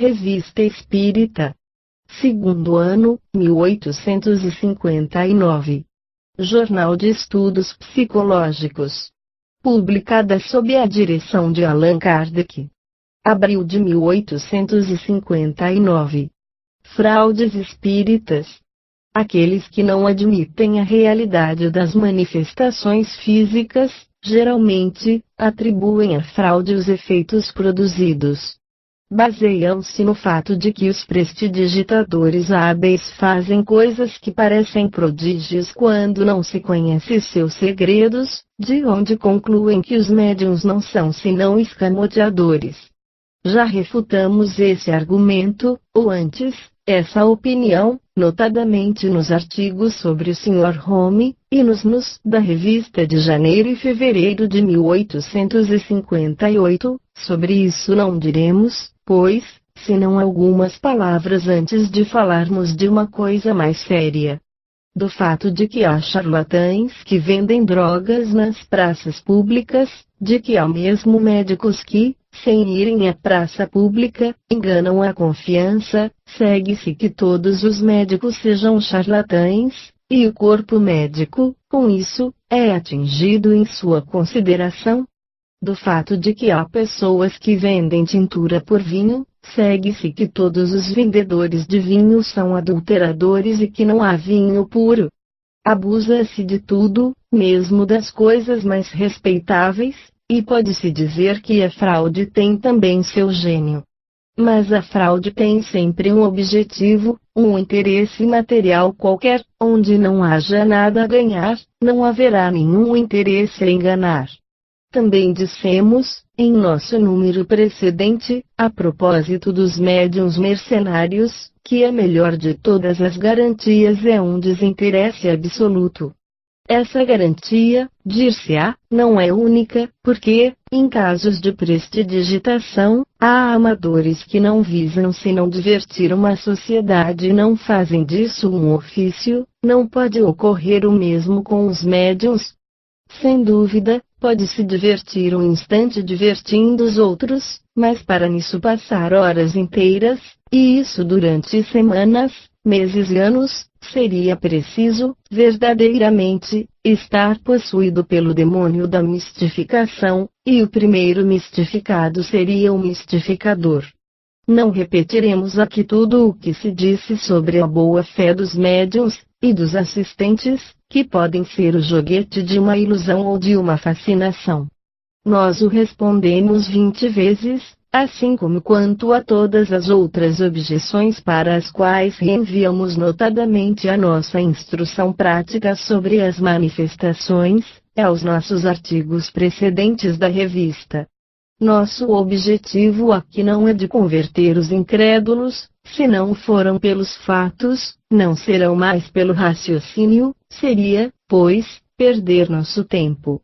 Revista Espírita. Segundo ano, 1859. Jornal de Estudos Psicológicos. Publicada sob a direção de Allan Kardec. Abril de 1859. Fraudes espíritas. Aqueles que não admitem a realidade das manifestações físicas, geralmente, atribuem à fraude os efeitos produzidos. Baseiam-se no fato de que os prestidigitadores hábeis fazem coisas que parecem prodígios quando não se conhece seus segredos, de onde concluem que os médiuns não são senão escamoteadores. Já refutamos esse argumento, ou antes, essa opinião, notadamente nos artigos sobre o Sr. Home, e nos da revista de janeiro e fevereiro de 1858, sobre isso não diremos, pois, senão algumas palavras antes de falarmos de uma coisa mais séria. Do fato de que há charlatães que vendem drogas nas praças públicas, de que há mesmo médicos que, sem irem à praça pública, enganam a confiança, segue-se que todos os médicos sejam charlatães, e o corpo médico, com isso, é atingido em sua consideração. Do fato de que há pessoas que vendem tintura por vinho, segue-se que todos os vendedores de vinho são adulteradores e que não há vinho puro. Abusa-se de tudo, mesmo das coisas mais respeitáveis, e pode-se dizer que a fraude tem também seu gênio. Mas a fraude tem sempre um objetivo, um interesse material qualquer, onde não haja nada a ganhar, não haverá nenhum interesse a enganar. Também dissemos, em nosso número precedente, a propósito dos médiuns mercenários, que a melhor de todas as garantias é um desinteresse absoluto. Essa garantia, dir-se-á, não é única, porque, em casos de prestidigitação, há amadores que não visam senão divertir uma sociedade e não fazem disso um ofício. Não pode ocorrer o mesmo com os médiuns. Sem dúvida, pode-se divertir um instante divertindo os outros, mas para nisso passar horas inteiras, e isso durante semanas, meses e anos, seria preciso, verdadeiramente, estar possuído pelo demônio da mistificação, e o primeiro mistificado seria o mistificador. Não repetiremos aqui tudo o que se disse sobre a boa-fé dos médiuns, e dos assistentes, que podem ser o joguete de uma ilusão ou de uma fascinação. Nós o respondemos 20 vezes, assim como quanto a todas as outras objeções para as quais reenviamos notadamente a nossa instrução prática sobre as manifestações, aos nossos artigos precedentes da revista. Nosso objetivo aqui não é de converter os incrédulos, se não foram pelos fatos, não serão mais pelo raciocínio, seria, pois, perder nosso tempo.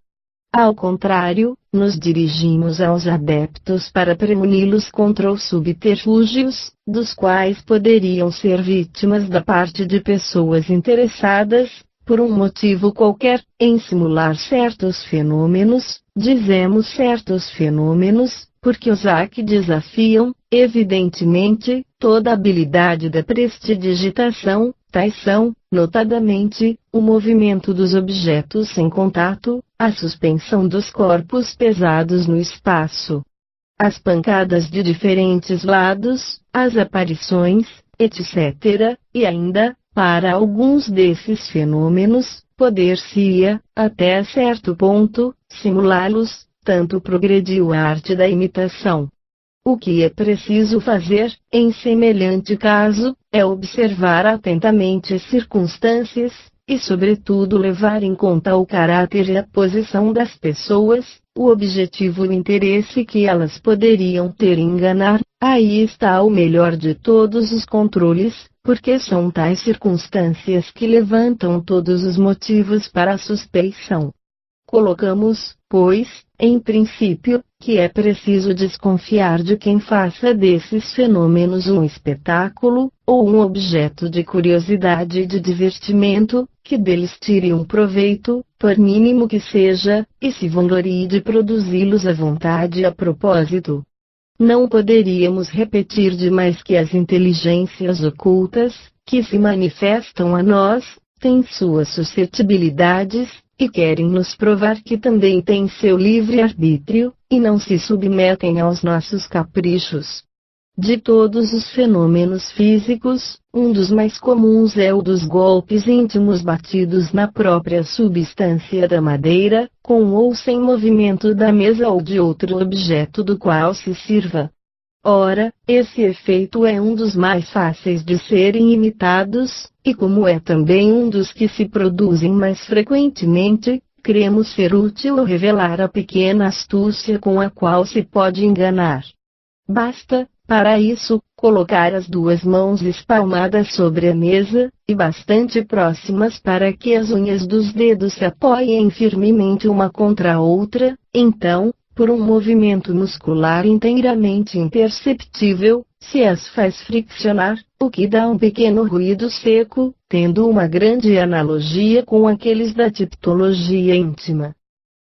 Ao contrário, nos dirigimos aos adeptos para preveni-los contra os subterfúgios, dos quais poderiam ser vítimas da parte de pessoas interessadas, por um motivo qualquer, em simular certos fenômenos. Dizemos certos fenômenos, porque os há que desafiam, evidentemente, toda a habilidade da prestidigitação, tais são, notadamente, o movimento dos objetos em contato, a suspensão dos corpos pesados no espaço, as pancadas de diferentes lados, as aparições, etc., e ainda, para alguns desses fenômenos, poder-se-ia, até certo ponto, simulá-los, tanto progrediu a arte da imitação. O que é preciso fazer, em semelhante caso, é observar atentamente as circunstâncias, e sobretudo levar em conta o caráter e a posição das pessoas, o objetivo e o interesse que elas poderiam ter em enganar. Aí está o melhor de todos os controles, porque são tais circunstâncias que levantam todos os motivos para a suspeição. Colocamos, pois, em princípio, que é preciso desconfiar de quem faça desses fenômenos um espetáculo, ou um objeto de curiosidade e de divertimento, que deles tire um proveito, por mínimo que seja, e se vanglorie de produzi-los à vontade e a propósito. não poderíamos repetir demais que as inteligências ocultas, que se manifestam a nós, têm suas suscetibilidades, e querem nos provar que também têm seu livre-arbítrio, e não se submetem aos nossos caprichos. De todos os fenômenos físicos, um dos mais comuns é o dos golpes íntimos batidos na própria substância da madeira, com ou sem movimento da mesa ou de outro objeto do qual se sirva. Ora, esse efeito é um dos mais fáceis de serem imitados, e como é também um dos que se produzem mais frequentemente, cremos ser útil revelar a pequena astúcia com a qual se pode enganar. Basta, para isso, colocar as duas mãos espalmadas sobre a mesa, e bastante próximas para que as unhas dos dedos se apoiem firmemente uma contra a outra, então, por um movimento muscular inteiramente imperceptível, se as faz friccionar, o que dá um pequeno ruído seco, tendo uma grande analogia com aqueles da tipologia íntima.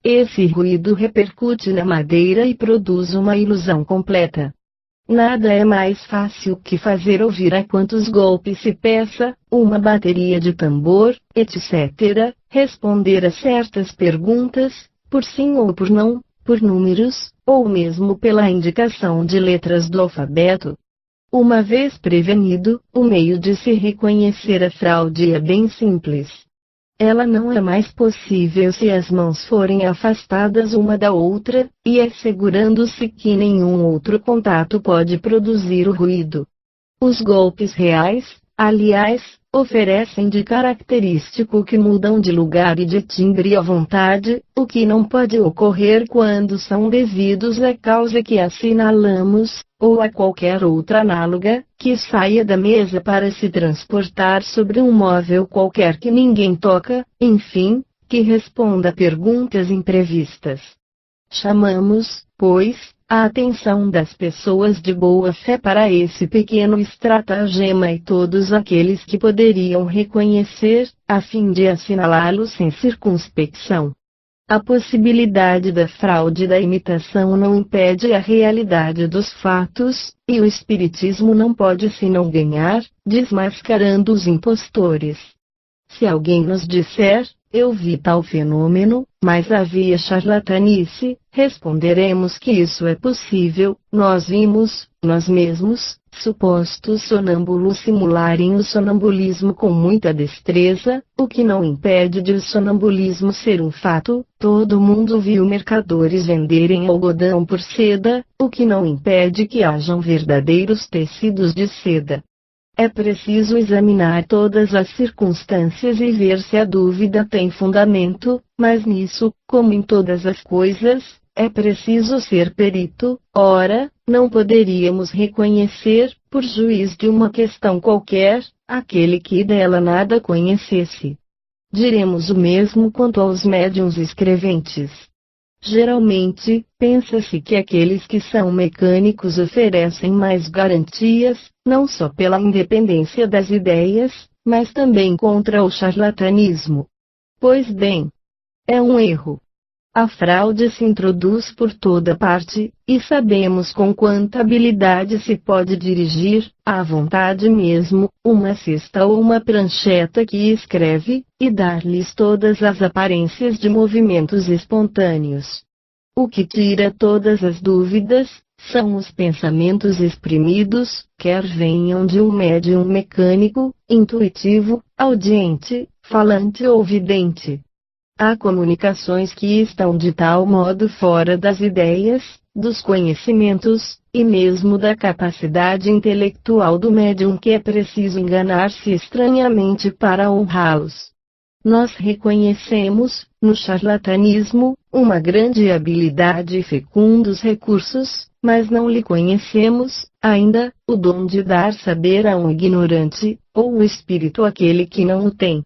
Esse ruído repercute na madeira e produz uma ilusão completa. Nada é mais fácil que fazer ouvir a quantos golpes se peça, uma bateria de tambor, etc., responder a certas perguntas, por sim ou por não, por números, ou mesmo pela indicação de letras do alfabeto. Uma vez prevenido, o meio de se reconhecer a fraude é bem simples. Ela não é mais possível se as mãos forem afastadas uma da outra, e assegurando-se que nenhum outro contato pode produzir o ruído. Os golpes reais, aliás, oferecem de característico que mudam de lugar e de timbre à vontade, o que não pode ocorrer quando são devidos à causa que assinalamos, ou a qualquer outra análoga, que saia da mesa para se transportar sobre um móvel qualquer que ninguém toca, enfim, que responda a perguntas imprevistas. Chamamos, pois, a atenção das pessoas de boa fé para esse pequeno estratagema e todos aqueles que poderiam reconhecer, a fim de assinalá-lo sem circunspecção. A possibilidade da fraude e da imitação não impede a realidade dos fatos, e o espiritismo não pode senão ganhar, desmascarando os impostores. Se alguém nos disser, eu vi tal fenômeno, mas havia charlatanice, responderemos que isso é possível, nós vimos, nós mesmos, supostos sonâmbulos simularem o sonambulismo com muita destreza, o que não impede de o sonambulismo ser um fato, todo mundo viu mercadores venderem algodão por seda, o que não impede que hajam verdadeiros tecidos de seda. É preciso examinar todas as circunstâncias e ver se a dúvida tem fundamento, mas nisso, como em todas as coisas, é preciso ser perito. Ora, não poderíamos reconhecer, por juiz de uma questão qualquer, aquele que dela nada conhecesse. Diremos o mesmo quanto aos médiuns escreventes. Geralmente, pensa-se que aqueles que são mecânicos oferecem mais garantias, não só pela independência das ideias, mas também contra o charlatanismo. Pois bem, é um erro. A fraude se introduz por toda parte, e sabemos com quanta habilidade se pode dirigir, à vontade mesmo, uma cesta ou uma prancheta que escreve, e dar-lhes todas as aparências de movimentos espontâneos. O que tira todas as dúvidas, são os pensamentos exprimidos, quer venham de um médium mecânico, intuitivo, audiente, falante ou vidente. Há comunicações que estão de tal modo fora das ideias, dos conhecimentos, e mesmo da capacidade intelectual do médium que é preciso enganar-se estranhamente para honrá-los. Nós reconhecemos, no charlatanismo, uma grande habilidade e fecundos recursos, mas não lhe conhecemos, ainda, o dom de dar saber a um ignorante, ou o espírito àquele que não o tem.